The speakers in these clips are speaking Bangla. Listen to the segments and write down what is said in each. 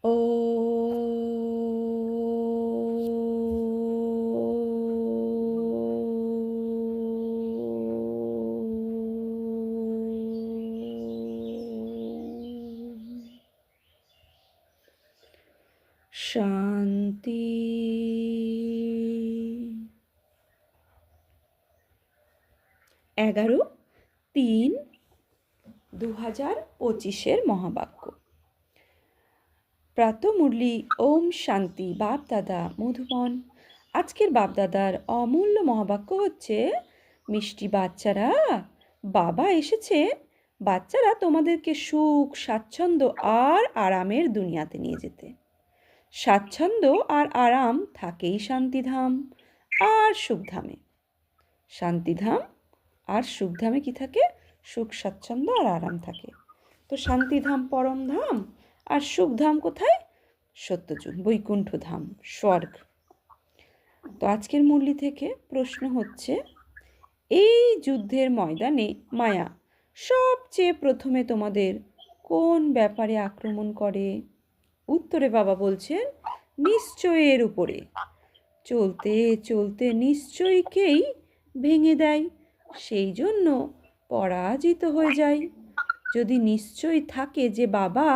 ও শান্তি। 11-3-2025 মহাবাক্য। প্রাতঃমুরলি ওম শান্তি। বাপদাদা মধুবন। আজকের বাপদাদার অমূল্য মহাবাক্য হচ্ছে, মিষ্টি বাচ্চারা, বাবা এসেছেন বাচ্চারা তোমাদেরকে সুখ, স্বাচ্ছন্দ্য আর আরামের দুনিয়াতে নিয়ে যেতে। স্বাচ্ছন্দ্য আর আরাম থাকেই শান্তিধাম আর সুখধামে। শান্তিধাম আর সুখধামে কি থাকে? সুখ, স্বাচ্ছন্দ্য আর আরাম থাকে। তো শান্তিধাম পরম ধাম, আর সুখধাম কোথায়? সত্যযুগ, বৈকুণ্ঠ ধাম, স্বর্গ। তো আজকের মুরলি থেকে প্রশ্ন হচ্ছে, এই যুদ্ধের ময়দানে মায়া সবচেয়ে প্রথমে তোমাদের কোন ব্যাপারে আক্রমণ করে? উত্তরে বাবা বলছেন, নিশ্চয়ের উপরে। চলতে চলতে নিশ্চয়কেই ভেঙে দেয়, সেই জন্য পরাজিত হয়ে যায়। যদি নিশ্চয় থাকে যে বাবা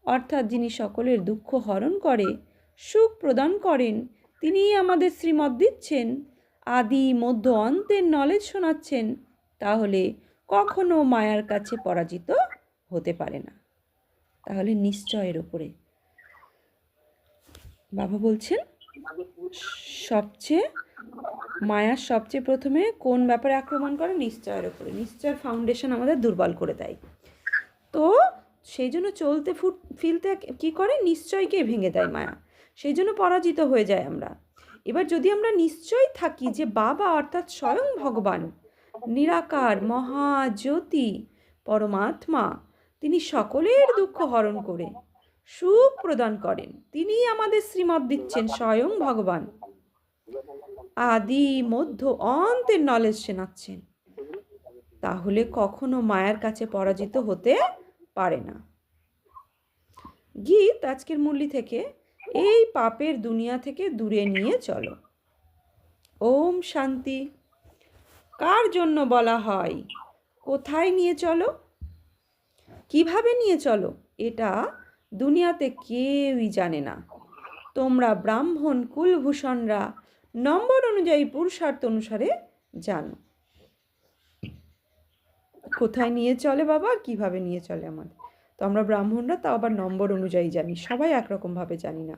অর্থাৎ যিনি সকলের দুঃখ হরণ করে, সুখ প্রদান করেন, তিনিই আমাদের শ্রীমত দিচ্ছেন, আদি মধ্য অন্তের নলেজ শোনাচ্ছেন, তাহলে কখনো মায়ার কাছে পরাজিত হতে পারে না। তাহলে নিশ্চয়ের উপরে বাবা বলছেন, মায়া সবচেয়ে প্রথমে কোন ব্যাপারে আক্রমণ করে? নিশ্চয়ের উপরে। নিশ্চয়ের ফাউন্ডেশন আমাদের দুর্বল করে দেয়। তো সেই জন্য চলতে ফিরতে কী করে? নিশ্চয়কে ভেঙে দেয় মায়া, সেই জন্য পরাজিত হয়ে যায় আমরা। এবার যদি আমরা নিশ্চয় থাকি যে বাবা অর্থাৎ স্বয়ং ভগবান, নিরাকার মহাজ্যোতি পরমাত্মা, তিনি সকলের দুঃখ হরণ করে সুখ প্রদান করেন, তিনিই আমাদের শ্রীমত দিচ্ছেন, স্বয়ং ভগবান আদি মধ্য অন্তের নলেজ শোনাচ্ছেন, তাহলে কখনো মায়ার কাছে পরাজিত হতে পারে না। গীত আজকের মুরলি থেকে, এই পাপের দুনিয়া থেকে দূরে নিয়ে চলো। ওম শান্তি। কার জন্য বলা হয়? কোথায় নিয়ে চলো, কিভাবে নিয়ে চলো, এটা দুনিয়াতে কেউই জানে না। তোমরা ব্রাহ্মণ কুলভূষণরা নম্বর অনুযায়ী, পুরুষার্থ অনুসারে জানো কোথায় নিয়ে চলে বাবা আর কীভাবে নিয়ে চলে আমাদের। তো আমরা ব্রাহ্মণরা তাও আবার নম্বর অনুযায়ী জানি, সবাই একরকমভাবে জানি না।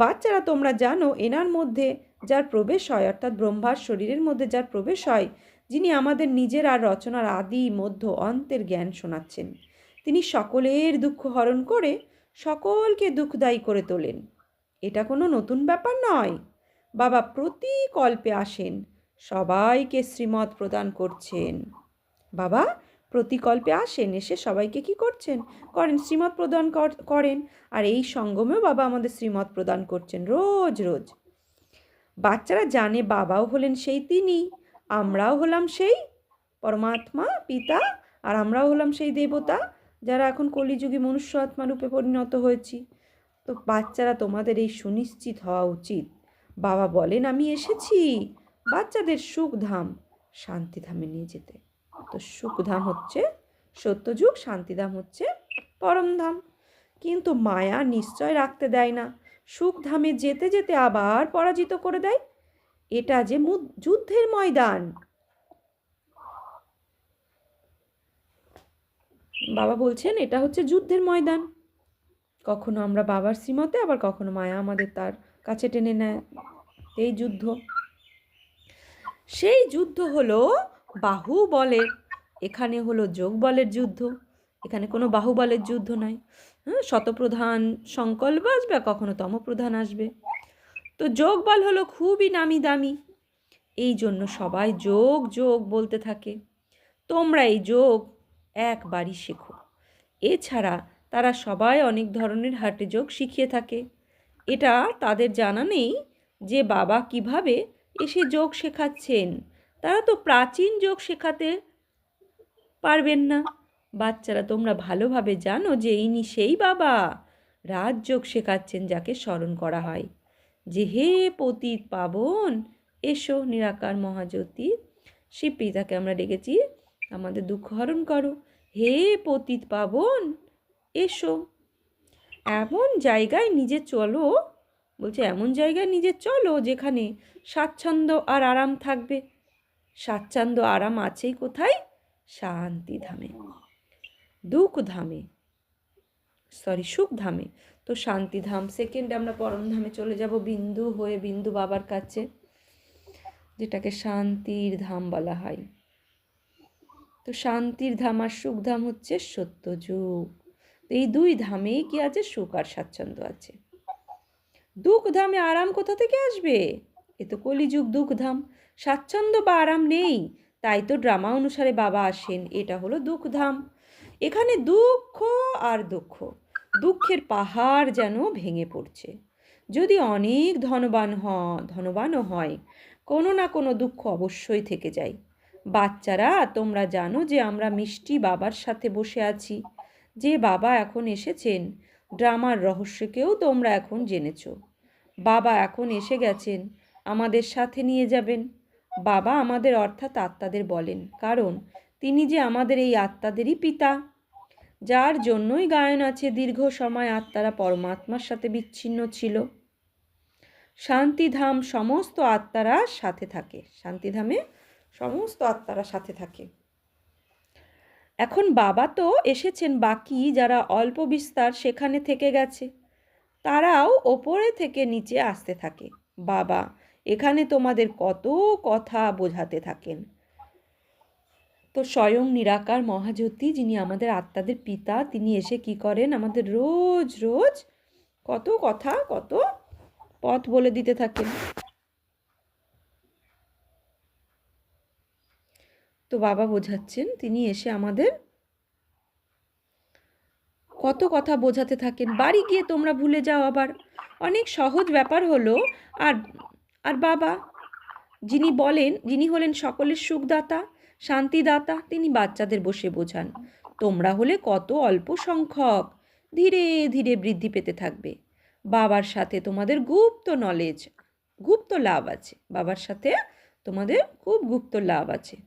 বাচ্চারা তোমরা জানো, এনার মধ্যে যার প্রবেশ হয়, অর্থাৎ ব্রহ্মার শরীরের মধ্যে যার প্রবেশ হয়, যিনি আমাদের নিজের আর রচনার আদি মধ্য অন্তের জ্ঞান শোনাচ্ছেন, তিনি সকলের দুঃখ হরণ করে সকলকে দুঃখদায়ী করে তোলেন। এটা কোনো নতুন ব্যাপার নয়। বাবা প্রতি কল্পে আসেন, সবাইকে শ্রীমত প্রদান করছেন। বাবা প্রতিকল্পে আসেন, এসে সবাইকে কি করেন? শ্রীমত প্রদান করেন। আর এই সঙ্গমেও বাবা আমাদের শ্রীমত প্রদান করছেন রোজ রোজ। বাচ্চারা জানে বাবাও হলেন সেই তিনি, আমরাও হলাম সেই পরমাত্মা পিতা, আর আমরাও হলাম সেই দেবতা যারা এখন কলিযুগে মনুষ্য আত্মা রূপে পরিণত হয়েছি। তো বাচ্চারা তোমাদের এই সুনিশ্চিত হওয়া উচিত, বাবা বলেন আমি এসেছি বাচ্চাদের সুখধাম শান্তিধামে নিয়ে যেতে। তো সুখধাম হচ্ছে সত্যযুগ, শান্তিধাম হচ্ছে পরমধাম। কিন্তু মায়া নিশ্চয় রাখতে দেয় না, সুখধামে যেতে যেতে আবার পরাজিত করে দেয়। এটা যে যুদ্ধের ময়দান। বাবা বলছেন এটা হচ্ছে যুদ্ধের ময়দান। কখনো আমরা বাবার শ্রীমতে, আবার কখনো মায়া আমাদের তার কাছে টেনে নেয়। এই যুদ্ধ, সেই যুদ্ধ হলো বাহুবলের, এখানে হলো যোগ বলের যুদ্ধ, এখানে কোনো বাহুবলের যুদ্ধ নয়। শতপ্রধান সংকল্প আসবে, কখনো তমপ্রধান আসবে। তো যোগ বল হলো খুবই নামি দামি, এই জন্য সবাই যোগ যোগ বলতে থাকে। তোমরা এই যোগ একবারই শেখো। এছাড়া তারা সবাই অনেক ধরনের হাটে যোগ শিখিয়ে থাকে। এটা তাদের জানা নেই যে বাবা কিভাবে এসে যোগ শেখাচ্ছেন। তারা তো প্রাচীন যোগ শেখাতে পারবেন না। বাচ্চারা তোমরা ভালোভাবে জানো যে ইনি সেই বাবা, রাজযোগ শেখাচ্ছেন, যাকে স্মরণ করা হয় যে হে পতিত পাবন এসো নিরাকার মহাজ্যোতি। শিব পিতাকে আমরা ডেকেছি, আমাদের দুঃখ হরণ করো, হে পতিত পাবন এসো। এমন জায়গায় নিজে চলো, বলছে এমন জায়গায় নিজে চলো যেখানে স্বাচ্ছন্দ্য আর আরাম থাকবে। স্বাচ্ছন্দ্য আরাম আছেই কোথায়? শান্তিধামে, দুঃখধামে, সুখধামে। তো শান্তিধাম সেকেন্ডে আমরা পরমধামে চলে যাব, বিন্দু হয়ে, বিন্দু বাবার কাছে, যেটাকে শান্তির ধাম বলা হয়। তো শান্তির ধাম আর সুখধাম হচ্ছে সত্যযুগ। এই দুই ধামেই কি আছে? সুখ আর স্বাচ্ছন্দ্য আছে। দুঃখধামে আরাম কোথা থেকে আসবে? এ তো কলিযুগ দুঃখধাম, স্বাচ্ছন্দ্য বা আরাম নেই, তাই তো ড্রামা অনুসারে বাবা আসেন। এটা হলো দুঃখধাম। এখানে দুঃখ আর দুঃখ, দুঃখের পাহাড় যেন ভেঙে পড়ছে। যদি অনেক ধনবানও হয়, কোনো না কোনো দুঃখ অবশ্যই থেকে যায়। বাচ্চারা, তোমরা জানো যে আমরা মিষ্টি বাবার সাথে বসে আছি। যে বাবা এখন এসেছেন, ড্রামার রহস্যকেও তোমরা এখন জেনেছ। বাবা এখন এসে গেছেন, আমাদের সাথে নিয়ে যাবেন। বাবা আমাদের অর্থাৎ আত্মাদের বলেন, কারণ তিনি যে আমাদের এই আত্মাদেরই পিতা, যার জন্যই গায়ন আছে দীর্ঘ সময় আত্মারা পরমাত্মার সাথে বিচ্ছিন্ন ছিল। শান্তিধাম সমস্ত আত্মারা সাথে থাকে, শান্তিধামে সমস্ত আত্মারা সাথে থাকে। এখন বাবা তো এসেছেন, বাকি যারা অল্প বিস্তার সেখানে থেকে গেছে, তারাও ওপরে থেকে নিচে আসতে থাকে। বাবা এখানে তোমাদের কত কথা বোঝাতে থাকেন। তো স্বয়ং নিরাকার মহাজ্যোতি, যিনি আমাদের আত্মাদের পিতা, তিনি এসে কি করেন? আমাদের রোজ রোজ কত কথা, কত পথ বলে দিতে থাকেন। তো বাবা বোঝাচ্ছেন, তিনি এসে আমাদের কত কথা বোঝাতে থাকেন। বাড়ি গিয়ে তোমরা ভুলে যাও আবার। অনেক সহজ ব্যাপার হলো। আর আর বাবা যিনি হলেন সকলের সুখদাতা, শান্তিদাতা, তিনি বাচ্চাদের বসে বোঝান। তোমরা হলে কত অল্প সংখ্যক, ধীরে ধীরে বৃদ্ধি পেতে থাকবে। বাবার সাথে তোমাদের গুপ্ত লাভ আছে। বাবার সাথে তোমাদের খুব গুপ্ত লাভ আছে।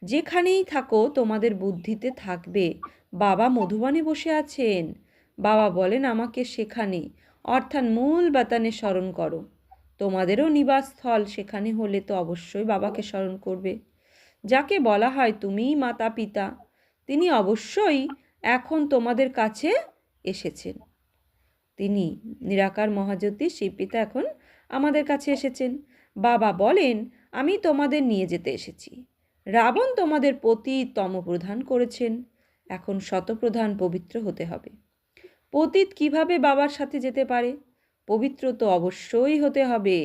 যেখানেই থাকো তোমাদের বুদ্ধিতে থাকবে বাবা মধুবনে বসে আছেন। বাবা বলেন আমাকে সেখানে, অর্থাৎ মূল বাতানে স্মরণ করো। তোমাদেরও নিবাসস্থল সেখানে হলে তো অবশ্যই বাবাকে স্মরণ করবে। যাকে বলা হয় তুমিই মাতা পিতা, তিনি অবশ্যই এখন তোমাদের কাছে এসেছেন। তিনি নিরাকার মহাজ্যোতি শিব পিতা এখন আমাদের কাছে এসেছেন। বাবা বলেন আমি তোমাদের নিয়ে যেতে এসেছি। রাবণ তোমাদের পতিত তমপ্রধান করেছেন, এখন শতপ্রধান পবিত্র হতে হবে। পতিত কিভাবে বাবার সাথে যেতে পারে? পবিত্র তো অবশ্যই হতে হবে।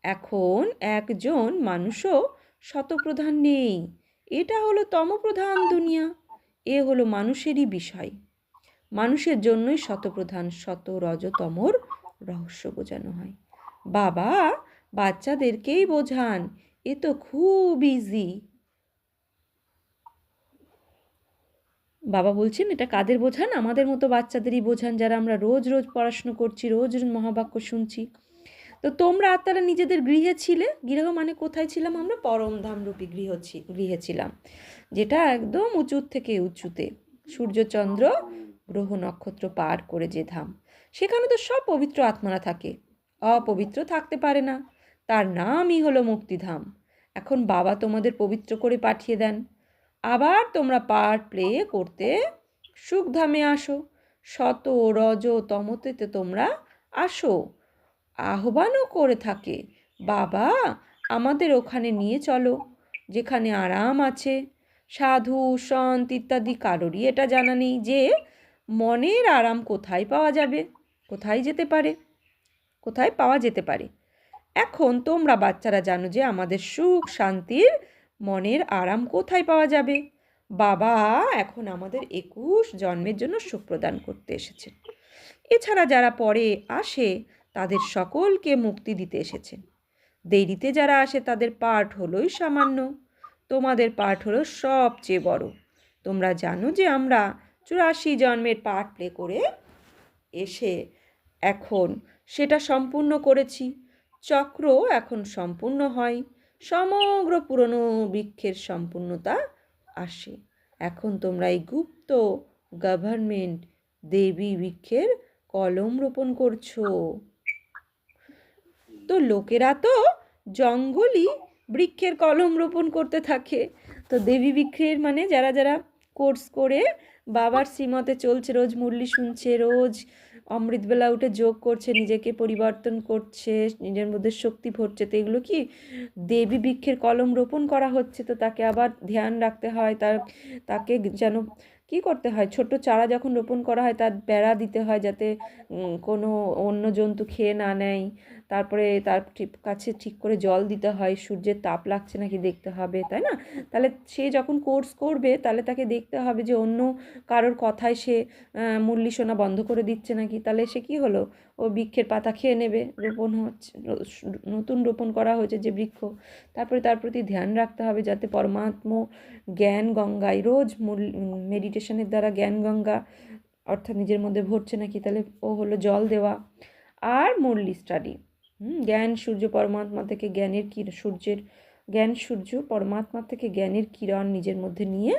এখন একজন মানুষও শতপ্রধান নেই, এটা হলো তমপ্রধান দুনিয়া। এ হলো মানুষেরই বিষয়। মানুষের জন্যই শতপ্রধান শত রজতমর রহস্য বোঝানো হয়। বাবা বাচ্চাদেরকেই বোঝান, এ তো খুব ইজি। বাবা বলছেন এটা কাদের বোঝান? আমাদের মতো বাচ্চাদেরই বোঝান, যারা আমরা রোজ রোজ পড়াশুনো করছি, রোজ রোজ মহাবাক্য শুনছি। তো তোমরা আত্মারা নিজেদের গৃহে ছিলে। গৃহ মানে কোথায় ছিলাম আমরা? পরমধামরূপী গৃহে ছিলাম, যেটা একদম উঁচুর থেকে উঁচুতে, সূর্যচন্দ্র গ্রহ নক্ষত্র পার করে যে ধাম, সেখানে তো সব পবিত্র আত্মারা থাকে, অপবিত্র থাকতে পারে না। তার নামই হলো মুক্তিধাম। এখন বাবা তোমাদের পবিত্র করে পাঠিয়ে দেন। আবার তোমরা পার্ট প্লে করতে সুখধামে আসো। শত রজ তমতে তোমরা আসো, আহ্বানও করে থাকে বাবা আমাদের ওখানে নিয়ে চলো, যেখানে আরাম আছে, সাধু সন্ত ইত্যাদি। কারোরই এটা জানা নেই যে মনের আরাম কোথায় পাওয়া যাবে, কোথায় পাওয়া যেতে পারে। এখন তোমরা বাচ্চারা জানো যে আমাদের সুখ শান্তির মনের আরাম কোথায় পাওয়া যাবে। বাবা এখন আমাদের 21 জন্মের জন্য সুখ প্রদান করতে এসেছেন। এছাড়া যারা পরে আসে তাদের সকলকে মুক্তি দিতে এসেছেন। দেরিতে যারা আসে তাদের পাঠ হলোই সামান্য, তোমাদের পাঠ হলো সবচেয়ে বড়। তোমরা জানো যে আমরা 84 জন্মের পার্ট প্লে করে এসে এখন সেটা সম্পূর্ণ করেছি। চক্র এখন সম্পূর্ণ হয়, সমগ্র পুরনো বৃক্ষের সম্পূর্ণতা আসে। এখন তোমরা এই গুপ্ত গভর্নমেন্ট দেবী বৃক্ষের কলম রোপণ করছো। তো লোকেরা তো জঙ্গলই বৃক্ষের কলম রোপণ করতে থাকে। তো দেবী বৃক্ষের মানে যারা যারা কোর্স করে বাবার শ্রীমতে চলছে, রোজ মুরলি শুনছে, রোজ অমৃতবেলা উঠে যোগ করছে, নিজেকে পরিবর্তন করছে, নিজের মধ্যে শক্তি ভরছে, তো এগুলো কি দেবী বৃক্ষের কলম রোপণ করা হচ্ছে। তো তাকে আবার ধ্যান রাখতে হয়, তাকে যেন কি করতে হয়, ছোট চারা যখন রোপণ করা হয় তার বেড়া দিতে হয় যাতে কোনো অন্য জন্তু খেয়ে না নেয়। তারপরে তার কাছে ঠিক করে জল দিতে হয়, সূর্যের তাপ লাগছে নাকি দেখতে হবে, তাই না? তাহলে সে যখন কোর্স করবে তাহলে তাকে দেখতে হবে যে অন্য কারোর কথায় সে মুরলি শোনা বন্ধ করে দিচ্ছে নাকি, তাহলে সে কি হলো, ও বৃক্ষের পাতা খেয়ে নেবে। রোপণ হচ্ছে, নতুন রোপণ করা হয়েছে যে বৃক্ষ, তারপরে তার প্রতি ধ্যান রাখতে হবে যাতে পরমাত্ম জ্ঞান গঙ্গায় রোজ মেডিটেশনের দ্বারা জ্ঞান গঙ্গা অর্থাৎ নিজের মধ্যে ভরছে নাকি, তাহলে ও হলো জল দেওয়া। আর মুরলি স্টাডি, জ্ঞান সূর্য পরমাত্মা থেকে জ্ঞানের সূর্যের জ্ঞান সূর্য পরমাত্মা থেকে জ্ঞানের কিরণ নিজের মধ্যে নিয়ে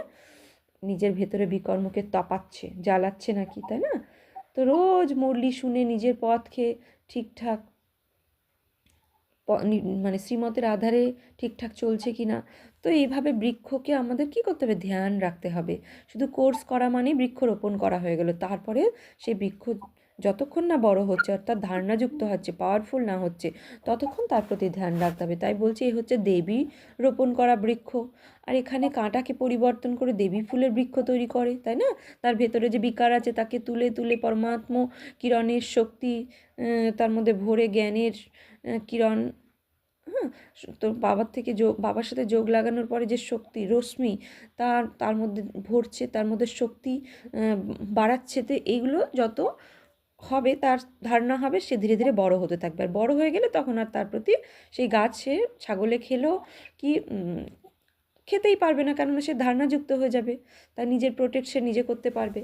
নিজের ভেতরে বিকর্মকে তপাচ্ছে, জ্বালাচ্ছে নাকি, তাই না? তো রোজ মুরলি শুনে নিজের পথকে ঠিকঠাক মানে শ্রীমতের আধারে ঠিকঠাক চলছে কি না। তো এইভাবে বৃক্ষকে আমাদের কি করতে হবে, ধ্যান রাখতে হবে। শুধু কোর্স করা মানেই বৃক্ষ রোপণ করা হয়ে গেল, তারপরে সেই বৃক্ষ যতক্ষণ না বড় হচ্ছে অর্থাৎ ধারণাযুক্ত হচ্ছে, পাওয়ারফুল না হচ্ছে, ততক্ষণ তার প্রতি ধ্যান রাখতে হবে। তাই বলছি এই হচ্ছে দেবী রোপণ করা বৃক্ষ। আর এখানে কাঁটাকে পরিবর্তন করে দেবী ফুলের বৃক্ষ তৈরি করে, তাই না? তার ভেতরে যে বিকার আছে তাকে তুলে তুলে পরমাত্ম কিরণের শক্তি তার মধ্যে ভরে জ্ঞানের কিরণ, হ্যাঁ, তো বাবার সাথে যোগ লাগানোর পরে যে শক্তি রশ্মি তার মধ্যে ভরছে, তার মধ্যে শক্তি বাড়াচ্ছে। তো এইগুলো যত হবে তার ধারণা হবে, সে ধীরে ধীরে বড় হতে থাকবে। আর বড় হয়ে গেলে তখন আর তার প্রতি সেই গাছ সে ছাগলে খেলেও কি খেতেই পারবে না, কেননা সে ধারণাযুক্ত হয়ে যাবে, তার নিজের প্রোটেক্ট সে নিজে করতে পারবে।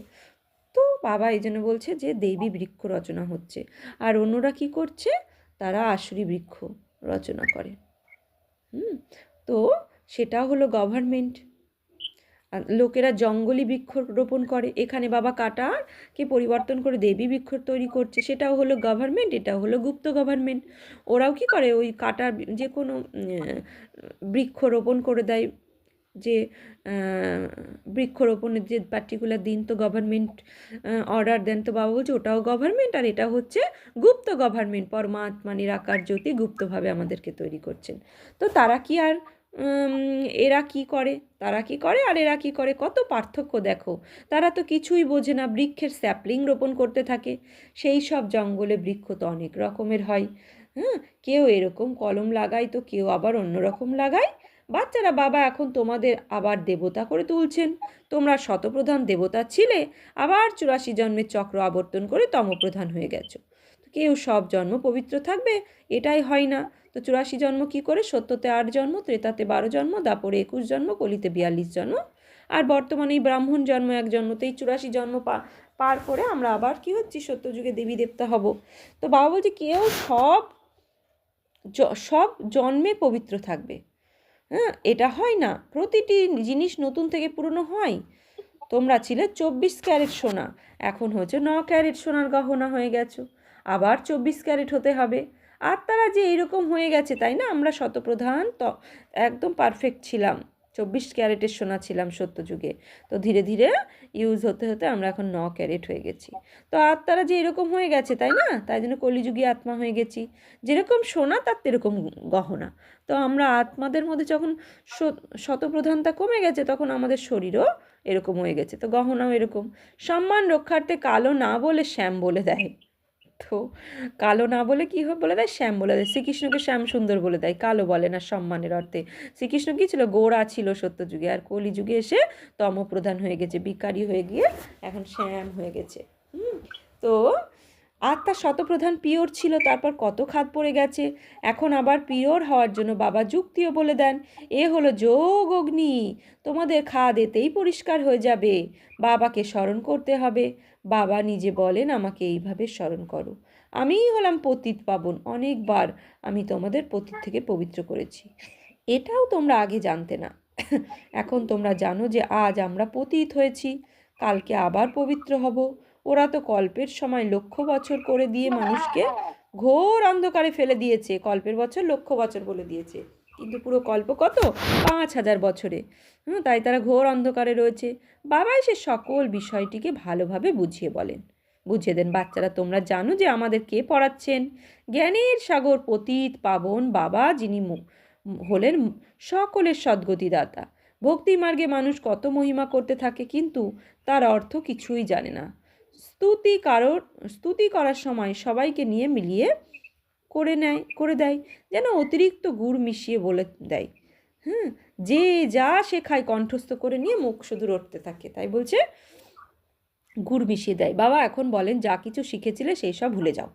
তো বাবা এই জন্য বলছে যে দেবী বৃক্ষ রচনা হচ্ছে। আর অন্যরা কি করছে, তারা আসুরি বৃক্ষ রচনা করে। তো সেটাও হলো গভর্নমেন্ট। লোকেরা জঙ্গলি বৃক্ষ রোপণ করে, এখানে বাবা কাটাকে পরিবর্তন করে দেবী বৃক্ষ তৈরি করছে, সেটাও হলো গভর্নমেন্ট, এটাও হলো গুপ্ত গভর্নমেন্ট। ওরাও কি করে, ওই কাটার যে কোনো বৃক্ষ রোপণ করে দেয়, যে বৃক্ষরোপণের যে পার্টিকুলার দিন তো গভর্নমেন্ট অর্ডার দেন। তো বাবা বলছে ওটাও গভর্নমেন্ট, আর এটা হচ্ছে গুপ্ত গভর্নমেন্ট। পরমাত্মা নিরাকার জ্যোতি গুপ্তভাবে আমাদেরকে তৈরি করছেন। তো তারা কি আর এরা কি করে, তারা কি করে আর এরা কি করে, কত পার্থক্য দেখো। তারা তো কিছুই বোঝে না, বৃক্ষের স্যাপলিং রোপণ করতে থাকে। সেই সব জঙ্গলে বৃক্ষ তো অনেক রকমের হয়, হ্যাঁ, কেউ এরকম কলম লাগায় তো কেউ আবার অন্য রকম লাগায়। বাচ্চারা বাবা এখন তোমাদের আবার দেবতা করে তুলছেন। তোমরা শতপ্রধান দেবতা ছিলে, আবার 84 জন্মের চক্র আবর্তন করে তমপ্রধান হয়ে গেছো। কেউ সব জন্ম পবিত্র থাকবে এটাই হয় না। তো 84 জন্ম কি করে, সত্যতে 8 জন্ম, ত্রেতাতে 12 জন্ম, দাপরে 21 জন্ম, কলিতে 42 জন্ম, আর বর্তমানে এই ব্রাহ্মণ জন্ম 1 জন্মতেই 84 জন্ম পার করে আমরা আবার কি হচ্ছি, সত্যযুগে দেবী দেবতা হব। তো বাবা বলছে কেউ সব জন্মে পবিত্র থাকবে, হ্যাঁ, এটা হয় না। প্রতিটি জিনিস নতুন থেকে পুরনো হয়। তোমরা ছিলে 24 ক্যারেট সোনা, এখন হচ্ছে 9 ক্যারেট সোনার গহনা হয়ে গেছো, আবার 24 ক্যারেট হতে হবে। আর তারা যে এইরকম হয়ে গেছে, তাই না? আমরা শতপ্রধান তো একদম পারফেক্ট ছিলাম, 24 ক্যারেটের সোনা ছিলাম সত্যযুগে। তো ধীরে ধীরে ইউজ হতে হতে আমরা এখন 9 ক্যারেট হয়ে গেছি। তো আত্মারা যে এরকম হয়ে গেছে, তাই না? তাই জন্য কলিযুগী আত্মা হয়ে গেছি। যেরকম সোনা তার তেরকম গহনা। তো আমরা আত্মাদের মধ্যে যখন শতপ্রধানতা কমে গেছে, তখন আমাদের শরীরও এরকম হয়ে গেছে। তো গহনাও এরকম। সম্মান রক্ষার্থে কালো না বলে শ্যাম বলে দেয়। তো কালো না বলে কী বলে দেয়, শ্যাম বলে দেয়। শ্রীকৃষ্ণকে শ্যাম সুন্দর বলে দেয়, কালো বলে না সম্মানের অর্থে। শ্রীকৃষ্ণ কী ছিল, গোরা ছিল সত্যযুগে, আর কলিযুগে এসে তমপ্রধান হয়ে গেছে, বিকারী হয়ে গিয়ে এখন শ্যাম হয়ে গেছে। তো আর ডাক্তার শতপ্রধান পিওর ছিল, তারপর কত খাদ পড়ে গেছে, এখন আবার পিওর হওয়ার জন্য বাবা যুক্তিও বলে দেন, এ হলো যোগ অগ্নি, তোমাদের খাদ এতেই পরিষ্কার হয়ে যাবে, বাবাকে স্মরণ করতে হবে। বাবা নিজে বলেন আমাকে এইভাবে স্মরণ করো, আমিই হলাম পতিত পাবন, অনেকবার আমি তোমাদের পতিত থেকে পবিত্র করেছি। এটাও তোমরা আগে জানতে না, এখন তোমরা জানো যে আজ আমরা পতিত হয়েছি, কালকে আবার পবিত্র হব। ওরা তো কল্পের সময় লক্ষ বছর করে দিয়ে মানুষকে ঘোর অন্ধকারে ফেলে দিয়েছে, কল্পের বছর লক্ষ বছর বলে দিয়েছে, কিন্তু পুরো কল্প কত, 5,000 বছরে। তাই তারা ঘোর অন্ধকারে রয়েছে। বাবা এসে সকল বিষয়টিকে ভালোভাবে বুঝিয়ে দেন, বাচ্চারা তোমরা জানো যে আমাদের কে পড়াচ্ছেন, জ্ঞানের সাগর পতিত পাবন বাবা, যিনি হলেন সকলের সদ্গতিদাতা। ভক্তি মার্গে মানুষ কত মহিমা করতে থাকে, কিন্তু তার অর্থ কিছুই জানে না। স্তুতি করার সময় সবাইকে নিয়ে মিলিয়ে করে দেয়, যেন অতিরিক্ত গুড় মিশিয়ে বলে দেয়। যে যা শেখায় কণ্ঠস্থ করে নিয়ে মুখ শুধু রটতে থাকে, তাই বলছে গুড় মিশিয়ে দেয়। বাবা এখন বলেন যা কিছু শিখেছিলে সেই সব ভুলে যাও,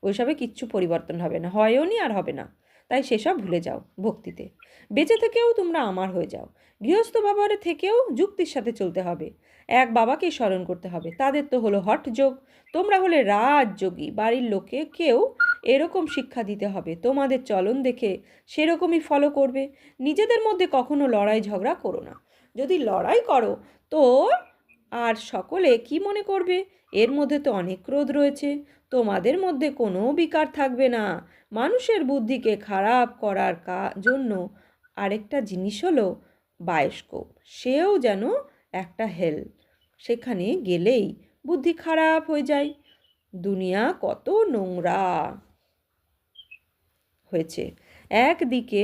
ওইসবে কিচ্ছু পরিবর্তন হবে না, হয়ও নি আর হবে না, তাই সেসব ভুলে যাও। ভক্তিতে বেঁচে থেকেও তোমরা আমার হয়ে যাও, গৃহস্থ ব্যবহারে থেকেও যুক্তির সাথে চলতে হবে, এক বাবাকেই স্মরণ করতে হবে। তাদের তো হলো হঠ যোগ, তোমরা হলে রাজযোগী, বাড়ির লোকে কেউ এরকম শিক্ষা দিতে হবে, তোমাদের চলন দেখে সেরকমই ফলো করবে। নিজেদের মধ্যে কখনো লড়াই ঝগড়া করো না, যদি লড়াই করো তো আর সকলে কি মনে করবে, এর মধ্যে তো অনেক ক্রোধ রয়েছে, তোমাদের মধ্যে কোনো বিকার থাকবে না। মানুষের বুদ্ধিকে খারাপ করার জন্য আরেকটা জিনিস হলো বায়োস্কোপ, সেও যেন একটা হেল, সেখানে গেলেই বুদ্ধি খারাপ হয়ে যায়। দুনিয়া কত নোংরা হয়েছে, একদিকে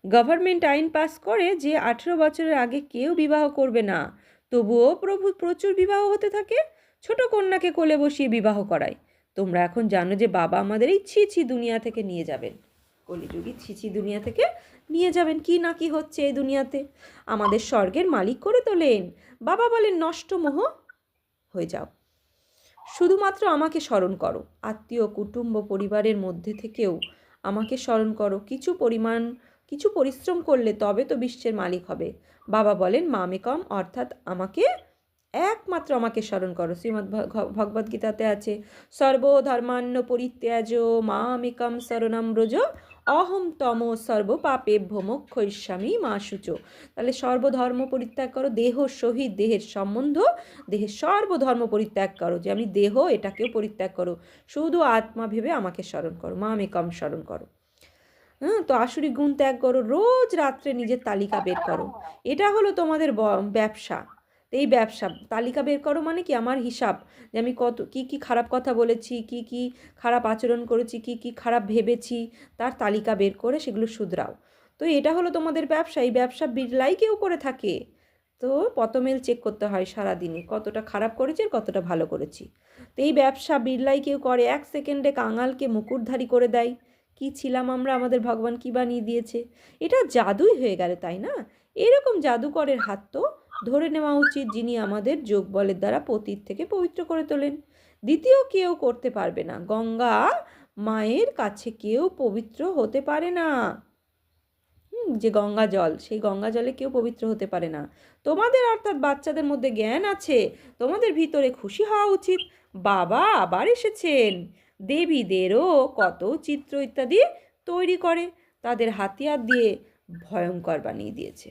গভর্নমেন্ট আইন পাস করে যে 18 বছরের আগে কেউ বিবাহ করবে না, তবুও প্রচুর বিবাহ হতে থাকে, ছোট কন্যাকে কোলে বসিয়ে বিবাহ করায়। তোমরা এখন জানো যে বাবা আমাদের এই ছি দুনিয়া থেকে নিয়ে যাবেন, কলিযুগী ছি দুনিয়া থেকে নিয়ে যাবেন, কি না কি হচ্ছে এই দুনিয়াতে, আমাদের স্বর্গের মালিক করে তোলেন। বাবা বলেন নষ্ট মোহ হয়ে যাও, শুধুমাত্র আমাকে স্মরণ করো, আত্মীয় কুটুম্ব পরিবারের মধ্যে থেকেও আমাকে স্মরণ করো, কিছু পরিশ্রম করলে তবে তো বিশ্বের মালিক হবে। বাবা বলেন মামেকম, অর্থাৎ একমাত্র আমাকে স্মরণ করো। শ্রীমদ্ ভগবদ্গীতাতে আছে সর্বধর্মান্য পরিত্যাজ মামেকম শরণম ব্রজ অহম তম সর্ব পাপেভ্য মোক্ষয়িষ্যামি মা শুচো। তাহলে সর্বধর্ম পরিত্যাগ করো, দেহ সহিত দেহের সম্বন্ধ, দেহের সর্বধর্ম পরিত্যাগ করো, যে আমি দেহ এটাকেও পরিত্যাগ করো, শুধু আত্মা ভেবে আমাকে স্মরণ করো, মামেকম স্মরণ করো। তো আসুরি গুণ ত্যাগ করো, রোজ রাত্রে নিজের তালিকা বের করো, এটা হলো তোমাদের ব্যবসা। এই ব্যবসা তালিকা বের করো মানে কি, আমার হিসাব, যে আমি কি খারাপ কথা বলেছি, কি খারাপ আচরণ করেছি, কি খারাপ ভেবেছি, তার তালিকা বের করে সেগুলো শুধরাও। তো এটা হলো তোমাদের ব্যবসা। এই ব্যবসা বিড়লাই কেউ করে থাকে, তো পতমেল চেক করতে হয় সারাদিনে, কতটা খারাপ করেছি আর কতটা ভালো করেছি। তো এই ব্যবসা বিড়লাই কেউ করে, 1 সেকেন্ডে কাঙালকে মুকুটধারী করে দেয়। কি ছিলাম আমরা, আমাদের ভগবান কি বানিয়ে দিয়েছে, এটা জাদুই হয়ে গেল, তাই না? এরকম জাদুকরের হাত তো ধরে নেওয়া উচিত, যিনি আমাদের যোগ বলের দ্বারা পতিত থেকে পবিত্র করে তোলেন। দ্বিতীয় কেউ করতে পারবে না, গঙ্গা মায়ের কাছে কেউ পবিত্র হতে পারে না, যে গঙ্গা জল, সেই গঙ্গা জলে কেউ পবিত্র হতে পারে না। তোমাদের অর্থাৎ বাচ্চাদের মধ্যে জ্ঞান আছে, তোমাদের ভিতরে খুশি হওয়া উচিত, বাবা আবার এসেছেন। দেবীদেরও কত চিত্র ইত্যাদি তৈরি করে, তাদের হাতিয়ার দিয়ে ভয়ঙ্কর বানিয়ে দিয়েছে।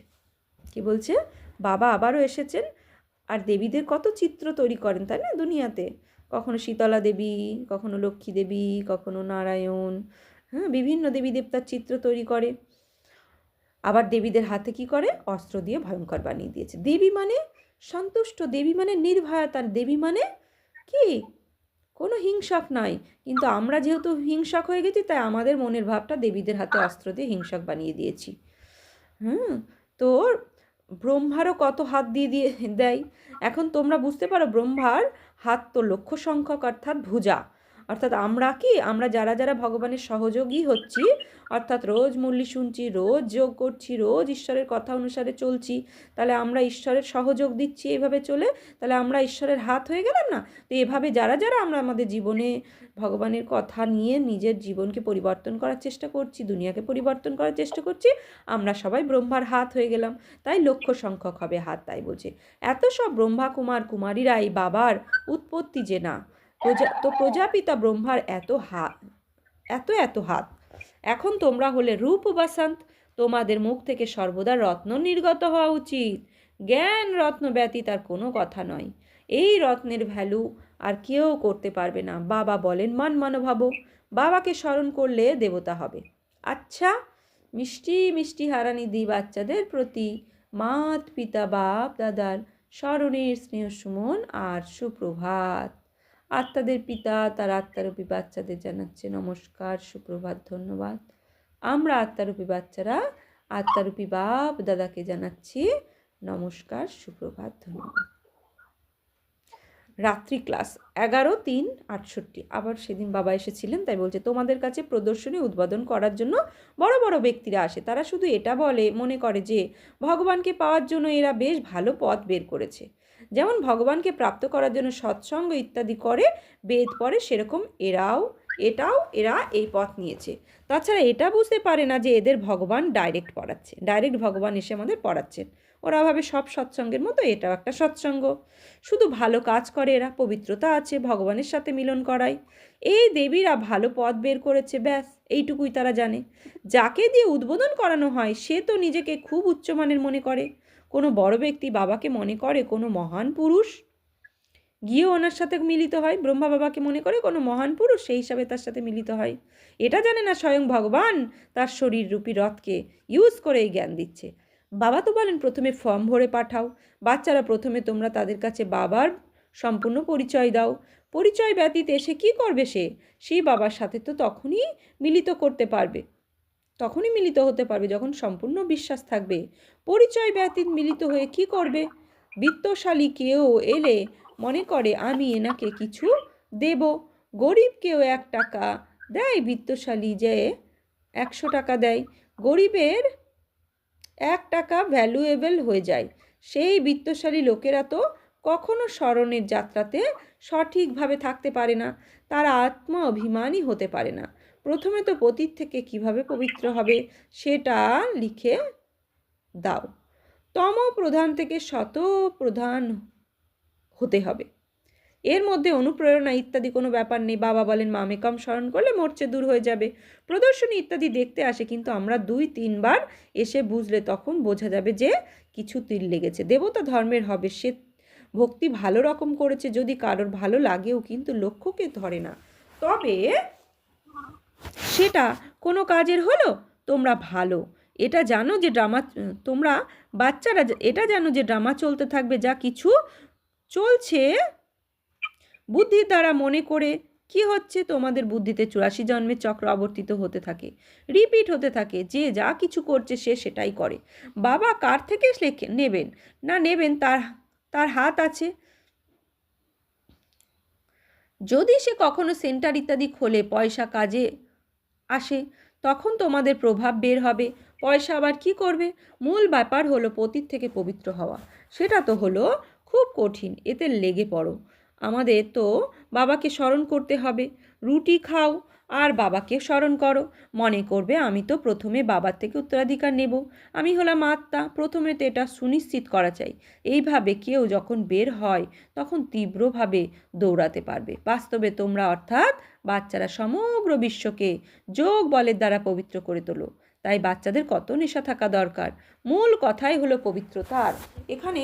কি বলছে, বাবা আবারও এসেছেন, আর দেবীদের কত চিত্র তৈরি করেন, তাই না দুনিয়াতে, কখনো শীতলা দেবী, কখনো লক্ষ্মী দেবী, কখনো নারায়ণ, বিভিন্ন দেবী দেবতার চিত্র তৈরি করে। আবার দেবীদের হাতে কি করে, অস্ত্র দিয়ে ভয়ঙ্কর বানিয়ে দিয়েছে। দেবী মানে সন্তুষ্ট, দেবী মানে নির্ভয়তা, দেবী মানে কি কোনো হিংসক নয়। কিন্তু আমরা যেহেতু হিংসক হয়ে গেছি, তাই আমাদের মনের ভাবটা দেবীদের হাতে অস্ত্র দিয়ে হিংসক বানিয়ে দিয়েছি। তো ব্রহ্মারও কত হাত দিয়ে দেয়। এখন তোমরা বুঝতে পারো ব্রহ্মার হাত তো লক্ষ সংখ্যক, অর্থাৎ ভুজা, অর্থাৎ আমরা যারা যারা ভগবানের সহযোগী হচ্ছি, অর্থাৎ রোজ মুরলি শুনছি, রোজ যোগ করছি, রোজ ঈশ্বরের কথা অনুসারে চলছি, তাহলে আমরা ঈশ্বরের সহযোগ দিচ্ছি এভাবে চলে, তাহলে আমরা ঈশ্বরের হাত হয়ে গেলাম না? তো এভাবে যারা যারা আমরা আমাদের জীবনে ভগবানের কথা নিয়ে নিজের জীবনকে পরিবর্তন করার চেষ্টা করছি, দুনিয়াকে পরিবর্তন করার চেষ্টা করছি, আমরা সবাই ব্রহ্মার হাত হয়ে গেলাম। তাই লক্ষ সংখ্যক হবে হাত, তাই বলছে। এত সব ব্রহ্মা কুমার কুমারীরা এই বাবার উৎপত্তি যে না, প্রজাপিতা ব্রহ্মার এত হাত, এত হাত। এখন তোমরা হলে রূপ বাসন্ত, তোমাদের মুখ থেকে সর্বদা রত্ন নির্গত হওয়া উচিত। জ্ঞান রত্ন ব্যতীত আর কোনো কথা নয়। এই রত্নের ভ্যালু আর কেউ করতে পারবে না। বাবা বলেন মান মনোভাব, বাবাকে স্মরণ করলে দেবতা হবে। আচ্ছা, মিষ্টি মিষ্টি হারানি দি বাচ্চাদের প্রতি মাত পিতা বাপ দাদার স্মরণের স্নেহ সুমন আর সুপ্রভাত। আত্মাদের পিতা তার আত্মারূপী বাচ্চাদের জানাচ্ছে নমস্কার, সুপ্রভাত, ধন্যবাদ। আমরা আত্মারূপী বাচ্চারা আত্মারূপী বাপ দাদাকে জানাচ্ছি নমস্কার, সুপ্রভাত, ধন্যবাদ। রাত্রি ক্লাস 11/3/68। আবার সেদিন বাবা এসেছিলেন, তাই বলছে তোমাদের কাছে প্রদর্শনী উদ্বোধন করার জন্য বড় বড় ব্যক্তিরা আসে। তারা শুধু এটা মনে করে যে ভগবানকে পাওয়ার জন্য এরা বেশ ভালো পথ বের করেছে। যেমন ভগবানকে প্রাপ্ত করার জন্য সৎসঙ্গ ইত্যাদি করে বেদ পড়ে, সেরকম এরা এই পথ নিয়েছে। তাছাড়া এটা বুঝতে পারে না যে এদের ভগবান ডাইরেক্ট ভগবান এসে আমাদের পড়াচ্ছেন। ওরা ভাবে সব সৎসঙ্গের মতো এটাও একটা সৎসঙ্গ। শুধু ভালো কাজ করে এরা, পবিত্রতা আছে, ভগবানের সাথে মিলন করায়। এই দেবীরা ভালো পথ বের করেছে, ব্যাস এইটুকুই তারা জানে। যাকে দিয়ে উদ্বোধন করানো হয় সে তো নিজেকে খুব উচ্চমানের মনে করে। কোনো বড় ব্যক্তি বাবাকে মনে করে কোনো মহান পুরুষ, গিয়েও ওনার সাথে মিলিত হয়। ব্রহ্মা বাবাকে মনে করে কোনো মহান পুরুষ, সেই হিসাবে তার সাথে মিলিত হয়। এটা জানে না স্বয়ং ভগবান তার শরীর রূপী রথকে ইউজ করে এই জ্ঞান দিচ্ছে। বাবা তো বলেন প্রথমে ফর্ম ভরে পাঠাও। বাচ্চারা প্রথমে তোমরা তাদের কাছে বাবার সম্পূর্ণ পরিচয় দাও। পরিচয় ব্যতীত সে কী করবে? সেই বাবার সাথে তো তখনই মিলিত হতে পারবে যখন সম্পূর্ণ বিশ্বাস থাকবে। পরিচয় ব্যতীত মিলিত হয়ে কি করবে? বিত্তশালী কেউ এলে মনে করে আমি এনাকে কিছু দেব। গরিব কেউ 1 টাকা দেয়, বিত্তশালী যে 100 টাকা দেয়। গরিবের 1 টাকা ভ্যালুয়েবল হয়ে যায়। সেই বিত্তশালী লোকেরা তো কখনো স্মরণের যাত্রাতে সঠিকভাবে থাকতে পারে না, তারা আত্মা অভিমানী হতে পারে না। প্রথমে তো পতিত থেকে কিভাবে পবিত্র হবে সেটা লিখে দাও। তম প্রধান থেকে শত প্রধান হতে হবে। এর মধ্যে অনুপ্রেরণা ইত্যাদি কোনো ব্যাপার নেই। বাবা বলেন মামেকম স্মরণ করলে মোর্চে দূর হয়ে যাবে। প্রদর্শনী ইত্যাদি দেখতে আসে, কিন্তু আমরা 2-3 বার এসে বুঝলে তখন বোঝা যাবে যে কিছু তিল লেগেছে। দেবতা ধর্মের হবে, সে ভক্তি ভালো রকম করেছে, যদি কারোর ভালো লাগেও, কিন্তু লক্ষ্যকে ধরে না, তবে সেটা কোনো কাজের হলো। তোমরা ভালো এটা জানো যে তোমরা বাচ্চারা এটা জানো যে ড্রামা চলতে থাকবে, যা কিছু চলছে বুদ্ধির দ্বারা মনে করে কি হচ্ছে, তোমাদের বুদ্ধিতে 84 জন্মের চক্র আবর্তিত হতে থাকে, রিপিট হতে থাকে। যে যা কিছু করছে সে সেটাই করে। বাবা কার থেকে নেবেন তার হাত আছে। যদি সে কখনো সেন্টার ইত্যাদি খোলে, পয়সা কাজে আসে, তখন তোমাদের প্রভাব বের হবে। পয়সা আবার কি করবে? মূল ব্যাপার হলো পতিত থেকে পবিত্র হওয়া। সেটা তো হলো খুব কঠিন, এতে লেগে পড়ো। আমাদের তো বাবাকে স্মরণ করতে হবে। রুটি খাও আর বাবাকে স্মরণ করো। মনে করবে আমি তো প্রথমে বাবার থেকে উত্তরাধিকার নেব, আমি হলাম আত্মা। প্রথমে তো এটা সুনিশ্চিত করা চাই। এইভাবে কেউ যখন বের হয় তখন তীব্রভাবে দৌড়াতে পারবে। বাস্তবে তোমরা অর্থাৎ বাচ্চারা সমগ্র বিশ্বকে যোগ বলের দ্বারা পবিত্র করে তোলো। তাই বাচ্চাদের কত নেশা থাকা দরকার। মূল কথাই হলো পবিত্রতার। এখানে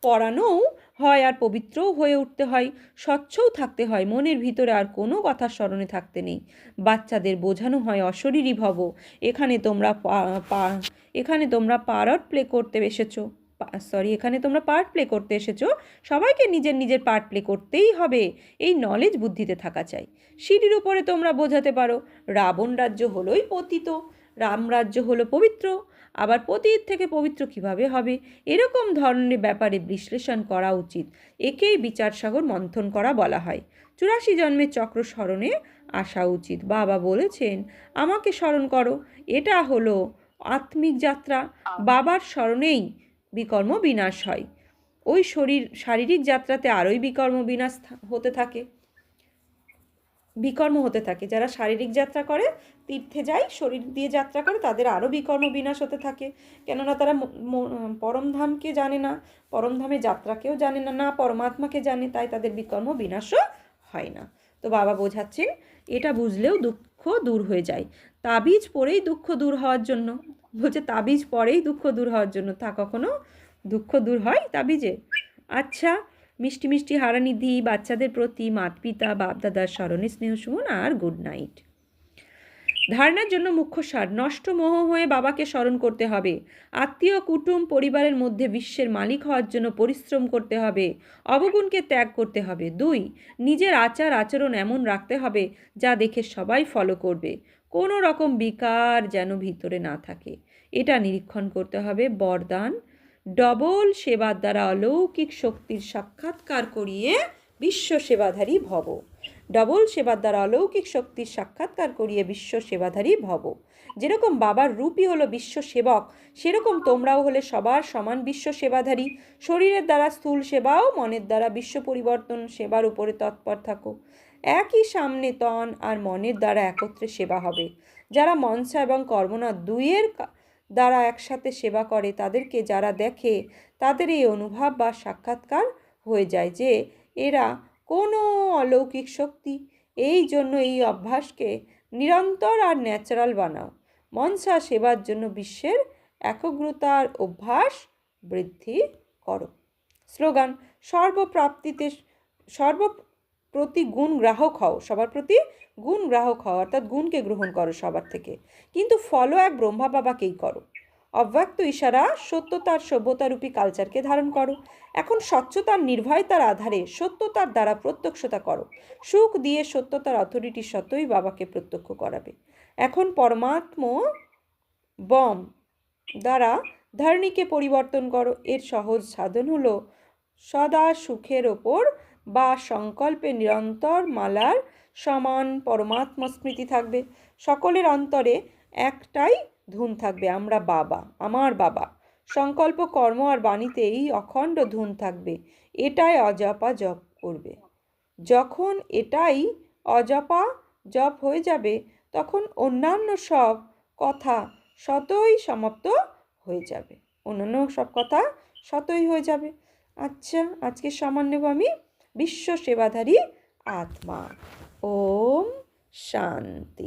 পড়ানোও হয় আর পবিত্রও হয়ে উঠতে হয়, স্বচ্ছও থাকতে হয়। মনের ভিতরে আর কোনো কথার স্মরণে থাকতে নেই। বাচ্চাদের বোঝানো হয় অশরীরী ভব। এখানে তোমরা পার্ট প্লে করতে এসেছো। সবাইকে নিজের নিজের পার্ট প্লে করতেই হবে, এই নলেজ বুদ্ধিতে থাকা চাই। সিঁড়ির উপরে তোমরা বোঝাতে পারো রাবণ রাজ্য হলোই পতিত, রাম রাজ্য হলো পবিত্র। আবার পতিত থেকে পবিত্র কিভাবে হবে, এরকম ধরনের ব্যাপারে বিশ্লেষণ করা উচিত। একেই বিচার সাগর মন্থন করা বলা হয়। 84 জন্মের চক্র স্মরণে আসা উচিত। বাবা বলেছেন আমাকে স্মরণ করো, এটা হলো আত্মিক যাত্রা। বাবার স্মরণেই বিকর্ম বিনাশ হয়। ওই শারীরিক যাত্রাতে আরোই বিকর্ম বিনাশ হতে থাকে, বিকর্ম হতে থাকে। যারা শারীরিক যাত্রা করে, তীর্থে যায়, শরীর দিয়ে যাত্রা করে, তাদের আরও বিকর্ম বিনাশ হতে থাকে। কেননা তারা পরমধামকে জানে না, পরমধামে যাত্রাকেও জানে না, না পরমাত্মাকে জানে, তাই তাদের বিকর্ম বিনাশও হয় না। তো বাবা বোঝাচ্ছেন এটা বুঝলেও দুঃখ দূর হয়ে যায়। তাবিজ পরেই দুঃখ দূর হওয়ার জন্য, বলছে তাবিজ পরেই দুঃখ দূর হওয়ার জন্য, তা কখনো দুঃখ দূর হয় তাবিজে? আচ্ছা, মিষ্টি মিষ্টি হারানিধি বাচ্চাদের প্রতি মাতপিতা বাপদাদার স্মরণে স্নেহ সুমন আর গুড নাইট। ধারণার জন্য মুখ্য সার: নষ্ট মোহ হয়ে বাবাকে স্মরণ করতে হবে। আত্মীয় কুটুম পরিবারের মধ্যে বিশ্বের মালিক হওয়ার জন্য পরিশ্রম করতে হবে, অবগুণকে ত্যাগ করতে হবে। 2, নিজের আচার আচরণ এমন রাখতে হবে যা দেখে সবাই ফলো করবে, কোনো রকম বিকার যেন ভিতরে না থাকে, এটা নিরীক্ষণ করতে হবে। বরদান: ডবল সেবার দ্বারা অলৌকিক শক্তির সাক্ষাৎকার করিয়ে বিশ্ব সেবাধারী ভব। ডবল সেবার দ্বারা অলৌকিক শক্তির সাক্ষাৎকার করিয়ে বিশ্ব সেবাধারী ভব। যেরকম বাবার রূপই হলো বিশ্ব সেবক, সেরকম তোমরাও হলে সবার সমান বিশ্ব সেবাধারী। শরীরের দ্বারা স্থূল সেবাও, মনের দ্বারা বিশ্ব পরিবর্তন সেবার উপরে তৎপর থাকো। একই সামনে তন আর মনের দ্বারা একত্রে সেবা হবে। যারা মনসা এবং কর্মনা দুইয়ের দ্বারা একসাথে সেবা করে, তাদেরকে যারা দেখে তাদের এই অনুভব বা সাক্ষাৎকার হয়ে যায় যে এরা কোনো অলৌকিক শক্তি। এই জন্য এই অভ্যাসকে নিরন্তর আর ন্যাচারাল বানাও। মনসা সেবার জন্য বিশ্বের একগ্রতার অভ্যাস বৃদ্ধি করো। স্লোগান: সর্বপ্রাপ্তিতে সর্বপ্রতি গুণ গ্রাহক হও। সবার প্রতি গুণ গ্রাহক হও, অর্থাৎ গুণকে গ্রহণ করো সবার থেকে, কিন্তু ফলো এক ব্রহ্মা বাবাকেই করো। অব্যক্ত ইশারা: সত্যতার সভ্যতারূপী কালচারকে ধারণ করো। এখন স্বচ্ছতার নির্ভয়তার আধারে সত্যতার দ্বারা প্রত্যক্ষতা করো। সুখ দিয়ে সত্যতার অথরিটি সত্যই বাবাকে প্রত্যক্ষ করাবে। এখন পরমাত্ম বম দ্বারা ধরণীকে পরিবর্তন করো। এর সহজ সাধন হলো সদা সুখের ওপর বা সংকল্পে নিরন্তর মালার সমান পরমাত্মা স্মৃতি থাকবে। সকলের অন্তরে একটাই ধুন থাকবে, আমরা বাবা, আমার বাবা। সংকল্প, কর্ম আর বাণীতে এই অখণ্ড ধুন থাকবে। এটাই অজপা জপ করবে। যখন এটাই অজপা জপ হয়ে যাবে, তখন অন্যান্য সব কথা স্বতই সমাপ্ত হয়ে যাবে। অন্যান্য সব কথা স্বতই হয়ে যাবে। আচ্ছা, আজকে সমান নেব আমি বিশ্ব সেবাধারী আত্মা। ওম শান্তি।